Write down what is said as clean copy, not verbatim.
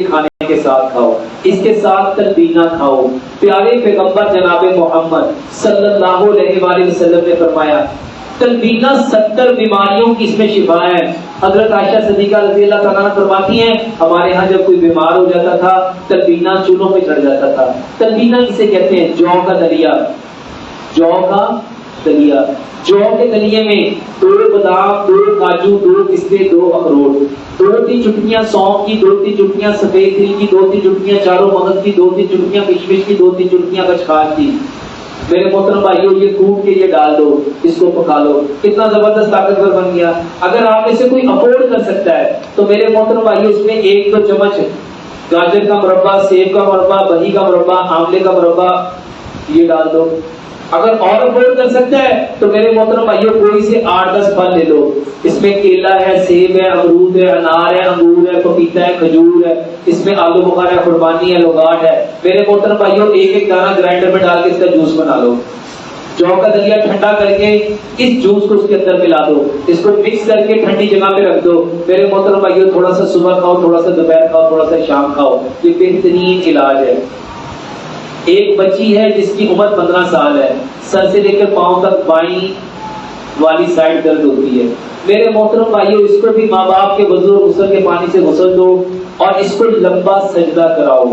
کھانے کے ساتھ کھاؤ، اس کے ساتھ تلبینہ کھاؤ۔ پیارے پیغمبر جناب محمد صلی اللہ علیہ وآلہ وسلم نے فرمایا تلبینہ 70 بیماریوں کی اس میں شفا ہے۔ حضرت عائشہ صدیقہ رضی اللہ تعالیٰ عنہ فرماتی ہیں ہمارے ہاں جب کوئی بیمار ہو جاتا تھا تلبینہ چولہوں پہ چڑھ جاتا تھا۔ تلبینہ کسے کہتے ہیں؟ جو کا دلیا، جو کا دلیا۔ جو کے دلیے میں 2 بادام، 2 کاجو، 2 پستے، 2 اخروٹ، 2-3 چٹکیاں سونف کی، 2-3 چٹکیاں سفید تل کی، 2-3 چٹکیاں چاروں مغز کی، 2-3 چٹکیاں کشمش کی، 2-3 چٹکیاں کچکاش کی۔ میرے محترم بھائیو یہ کوٹ کے یہ ڈال دو، اس کو پکا لو، کتنا زبردست طاقتور بن گیا۔ اگر آپ میں سے کوئی افورڈ کر سکتا ہے تو میرے محترم بھائیو اس میں 1 چمچ گاجر کا مربع، سیب کا مربع، بہی کا مربع، آملے کا مربع یہ ڈال دو۔ اگر اور افورڈ کر سکتا ہے تو میرے محترم بھائیو کوئی سے 8-10 پھل لے لو، اس میں کیلا ہے، سیب ہے، امرود ہے، انار ہے، انگور ہے، پپیتا ہے، کھجور ہے، اس میں آلو بخارا ہے، قربانی ہے، لوگاٹ ہے۔ میرے محترم بھائیو 1-1 دانہ گرائنڈر میں ڈال کے اس کا جوس بنا لو۔ جو کا دلیا ٹھنڈا کر کے اس جوس کو اس کے اندر ملا دو، اس کو مکس کر کے ٹھنڈی جگہ پہ رکھ دو۔ میرے محترم بھائیو تھوڑا سا صبح کھاؤ، تھوڑا سا دوپہر کھاؤ، تھوڑا سا شام کھاؤ، یہ بہترین علاج ہے۔ ایک بچی ہے جس کی عمر 15 سال ہے، سر سے لے کر پاؤں تک بائیں والی سائڈ درد ہوتی ہے۔ میرے محترم بھائیو اس کو بھی ماں باپ کے وضو اور غسل کے پانی سے غسل دو اور اس کو لمبا سجدہ کراؤ۔